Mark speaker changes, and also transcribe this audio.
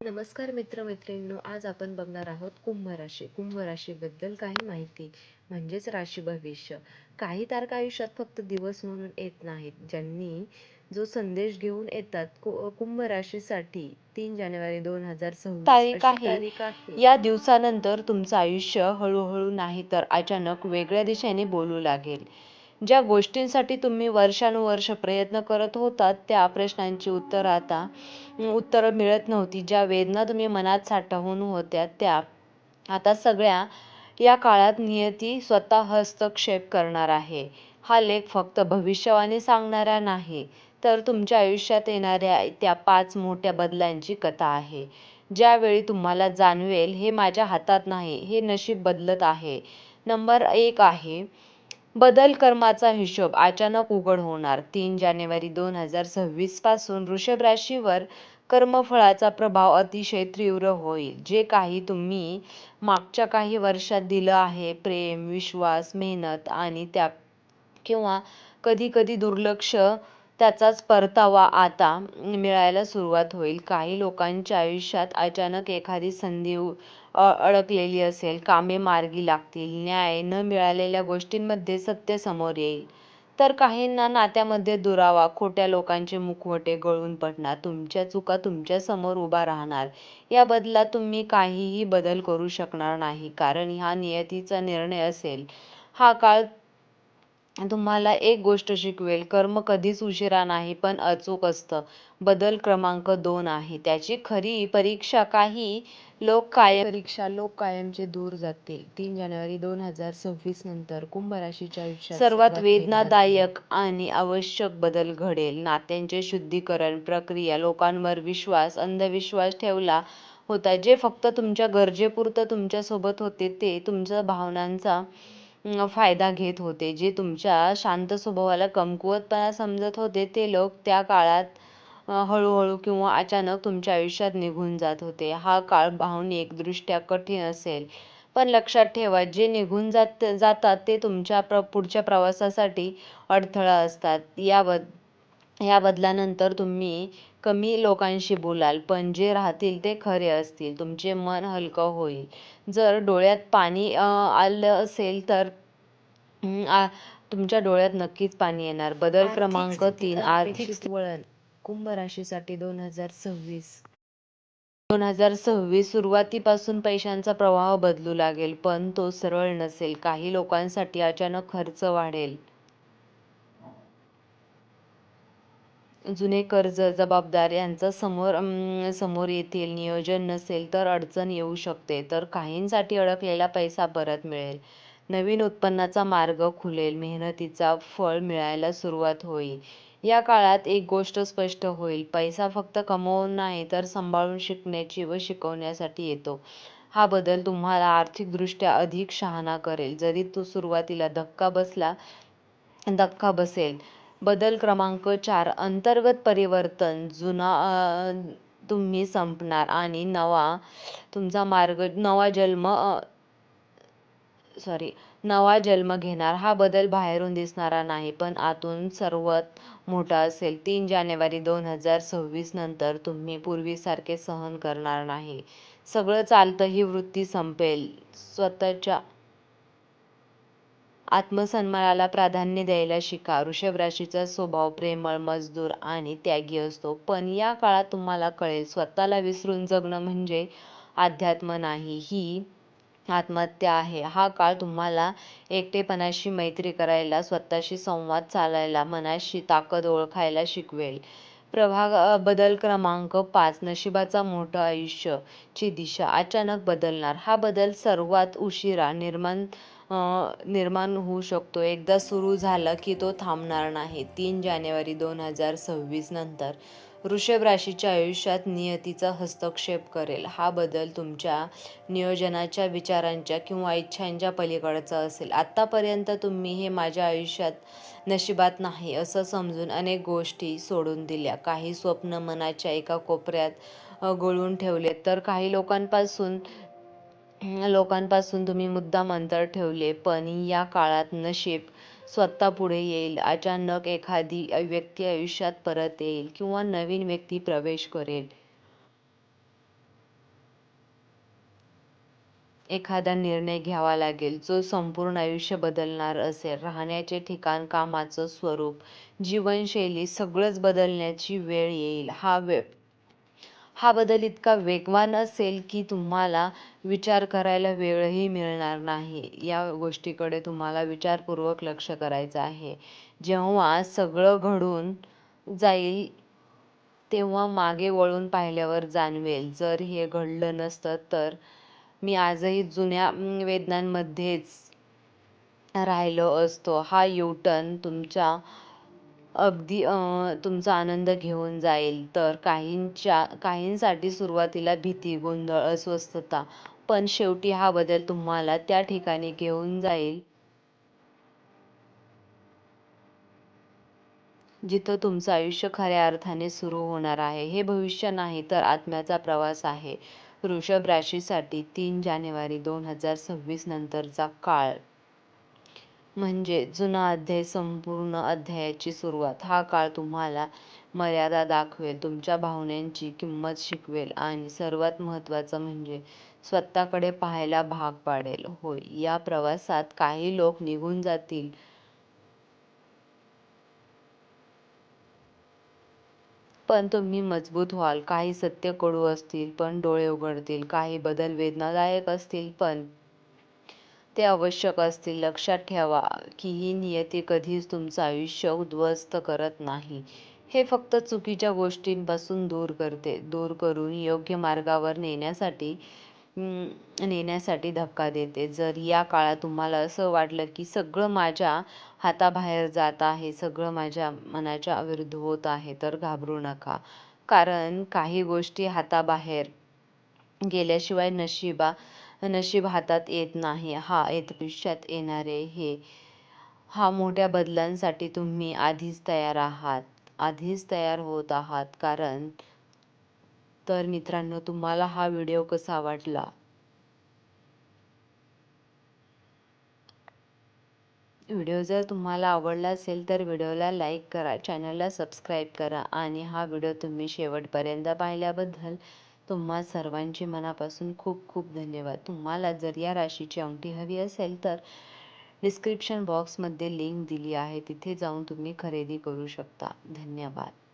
Speaker 1: नमस्कार मित्र-मैत्रिणींनो, आज आपण बघणार आहोत कुंभ राशी. कुंभ राशीबद्दल काही माहिती म्हणजेच राशी भविष्य. काही तारखा आयुष्यात फक्त दिवस म्हणून येत नाहीत. ज्यांनी जो संदेश घेऊन येतात. कुंभ राशीसाठी 3 जानेवारी 2026
Speaker 2: तारीख
Speaker 1: अशी
Speaker 2: आहे.
Speaker 1: तारीख आहे.
Speaker 2: या दिवसानंतर तुमचं आयुष्य हळूहळू नाही तर अचानक वेगळ्या दिशेने बोलू लागेल. ज्या गोष्टींसाठी तुम्ही वर्षानुवर्ष प्रयत्न करत होतात त्या प्रश्नांची उत्तरं मिळत नव्हती. ज्या वेदना तुम्ही मनात साठवून होत्या त्या आता सगळ्या या काळात नियती स्वतः हस्तक्षेप करणार आहे. हा लेख फक्त भविष्यवाणी सांगणारा नाही, तर तुमच्या आयुष्यात येणाऱ्या त्या 5 मोठ्या बदलांची कथा आहे. ज्यावेळी तुम्हाला जाणवेल, हे माझ्या हातात नाही, हे नशीब बदलत आहे. नंबर 1 आहे बदल. कर्माचा हिशोब अचानक उघड होणार. 3 जानेवारी 2026 पासून वृषभ राशीवर कर्मफळाचा प्रभाव अतिशय तीव्र होईल. जे काही तुम्ही मागच्या काही वर्षात दिलं आहे, प्रेम, विश्वास, मेहनत आणि त्या किंवा कधी-कधी दुर्लक्ष, त्याचाच परतावा आता मिळायला सुरुवात होईल. काही लोकांच्या आयुष्यात अचानक एखादी संधी अडकलेली असेल, कामे मार्गी लागतील, न्याय न मिळालेल्या गोष्टींमध्ये सत्य समोर येईल. तर काहींना नात्यामध्ये दुरावा, खोट्या लोकांचे मुखवटे गळून पडणार, तुमच्या चुका तुमच्या समोर उभा राहणार. या बदलात तुम्ही काहीही बदल करू शकणार नाही, कारण हा नियतीचा निर्णय असेल. हा काळ तुम्हाला एक गोष्ट शिकवेल, कर्म कधीच उशिरा नाही पण अचूक असतं. बदल क्रमांक 2 आहे. त्याची खरी परीक्षा लोक कायमचे दूर जातील. 3 जानेवारी 2026 नंतर कुंभ राशीच्या आयुष्यात सर्वात वेदनादायक आणि आवश्यक बदल घडेल. नात्यांचे शुद्धीकरण प्रक्रिया. लोकांवर अंधविश्वास ठेवला होता, जे फक्त तुमच्या गरजेपुरतं तुमच्यासोबत होते, ते तुमच्या भावनांचा फायदा घेत होते. जे तुमच्या शांत स्वभावाला कमकुवतपणा समजत होते, ते लोक त्या काळात हळूहळू किंवा अचानक तुमच्या आयुष्यात निघून जात होते. हा काळ भावनिकदृष्ट्या कठीण असेल, पण लक्षात ठेवा, जे निघून जातात ते तुमच्या पुढच्या प्रवासासाठी अडथळा असतात. या बदलानंतर तुम्ही कमी लोकांशी बोलाल, पण जे राहतील ते खरे असतील. तुमचे मन हलकं होईल. जर डोळ्यात पाणी आलं असेल तर तुमच्या डोळ्यात नक्कीच पाणी येणार. बदल क्रमांक 3 आर्थिक
Speaker 1: वळण. कुंभ राशीसाठी
Speaker 2: 2026 सुरुवातीपासून पैशांचा प्रवाह बदलू लागेल, पण तो सरळ नसेल. काही लोकांसाठी अचानक खर्च वाढेल. जुने कर्ज, जबाबदार यांचा समोर येतील. नियोजन नसेल तर अडचण येऊ शकते, तर काहींसाठी अडकलेला पैसा परत मिळेल. नवीन उत्पन्नाचा मार्ग खुलेल. मेहनतीचा फळ मिळायला सुरुवात होईल. या काळात एक गोष्ट स्पष्ट होईल, पैसा फक्त कमवून नाही तर सांभाळून शिकण्याची व शिकवण्यासाठी येतो. हा बदल तुम्हाला आर्थिकदृष्ट्या अधिक शहाणा करेल, जरी तो सुरुवातीला धक्का बसेल. बदल क्रमांक 4 अंतर्गत परिवर्तन. जुना तुम्ही संपणार आणि नवा जन्म घेणार. हा बदल बाहेरून दिसणारा नाही, पण आतून सर्वात मोठा असेल. 3 जानेवारी 2026 नंतर तुम्ही पूर्वीसारखे सहन करणार नाही. सगळं चालतं ही वृत्ती संपेल. स्वतःच्या आत्मसन्मानाला प्राधान्य द्यायला शिका. वृषभ राशीचा स्वभाव प्रेमळ, मजबूत आणि त्यागी असतो, पण या काळात तुम्हाला कळेल, स्वतःला विसरून जगणं म्हणजे अध्यात्म नाही, ही आत्महत्या आहे. हा काळ तुम्हाला एकटेपणाशी मैत्री करायला, स्वतःशी संवाद साधायला, मनाची ताकद ओळखायला शिकवेल. बदल क्रमांक 5 नशिबाचा मोठा आयुष्याची दिशा अचानक बदलणार. हा बदल सर्वात उशिरा निर्माण होऊ शकतो. एकदा सुरू झाला की तो थांबणार नाही. 3 जानेवारी 2026 नंतर वृषभ राशीच्या आयुष्यात नियतीचा हस्तक्षेप करेल. हा बदल तुमच्या नियोजनाच्या, विचारांच्या किंवा इच्छांच्या पलीकडचा असेल. आतापर्यंत तुम्ही हे माझ्या आयुष्यात नशिबात नाही असं समजून अनेक गोष्टी सोडून दिल्या. काही स्वप्न मनाच्या एका कोपऱ्यात गळून ठेवले, तर काही लोकांपासून तुम्ही मुद्दाम अंतर ठेवले. पण या काळात नशीब स्वतः पुढे येईल. अचानक एखादी व्यक्ती आयुष्यात परत येईल किंवा नवीन व्यक्ती प्रवेश करेल. एखादा निर्णय घ्यावा लागेल जो संपूर्ण आयुष्य बदलणार असेल. राहण्याचे ठिकाण, कामाचं स्वरूप, जीवनशैली सगळंच बदलण्याची वेळ येईल. हा बदल इतका वेगवान असेल की तुम्हाला विचार करायला वेळही मिळणार नाही. या गोष्टीकडे तुम्हाला विचारपूर्वक लक्ष करायचं आहे. जेव्हा सगळं घडून जाईल तेव्हा मागे वळून पाहिल्यावर जाणवेल, जर हे घडलं नसतं तर मी आजही जुन्या वेदनांमध्येच राहिलो असतो. हा यू-टर्न तुमचा आनंद घेऊन जाईल. तर काहींसाठी सुरुवातीला भीती, गोंधळ, अस्वस्थता, पण शेवटी हा बदल तुम्हाला त्या ठिकाणी घेऊन जाईल जिथं तुमचं आयुष्य खऱ्या अर्थाने सुरू होणार आहे. हे भविष्य नाही तर आत्म्याचा प्रवास आहे. वृषभ राशीसाठी 3 जानेवारी 2026 नंतरचा काळ म्हणजे जुना अध्याय संपूर्ण अध्यायाची सुरुवात. हा काळ तुम्हाला मर्यादा दाखवेल, तुमच्या भावनांची किंमत शिकवेल आणि सर्वात महत्त्वाचं म्हणजे स्वतःकडे पाहायला भाग पाडेल. होय, या प्रवासात काही लोक निघून जातील, पण तुम्ही मजबूत व्हाल. काही सत्य कडू असतील, पण डोळे उघडतील. काही बदल वेदनादायक असतील, पण ते आवश्यक असतील. लक्षात ठेवा की ही नियती कधीच तुमचं आयुष्य उद्ध्वस्त करत नाही. हे फक्त चुकीच्या गोष्टींपासून दूर करते. दूर करून योग्य मार्गावर नेण्यासाठी धक्का देते. जर या काळात तुम्हाला असं वाटलं की सगळं माझ्या हाताबाहेर जात आहे, सगळं माझ्या मनाच्या विरुद्ध होत आहे, तर घाबरू नका. कारण काही गोष्टी हाताबाहेर गेल्याशिवाय नशीब हातात येत नाही. भविष्यात येणारे हा मोठ्या बदलांसाठी तुम्ही आधीच तयार होत आहात. तर मित्रांनो, तुम्हाला हा व्हिडिओ कसा वाटला? व्हिडिओ जर तुम्हाला आवडला असेल तर व्हिडिओला लाईक करा, चॅनलला सबस्क्राईब करा आणि हा व्हिडिओ तुम्ही शेवटपर्यंत पाहिल्याबद्दल तुम्हा सर्वांचे मनापासून खूप खूप धन्यवाद. तुम्हाला जर या राशीची अंगठी हवी असेल तर डिस्क्रिप्शन बॉक्समध्ये लिंक दिली आहे, तिथे जाऊन तुम्ही खरेदी करू शकता. धन्यवाद.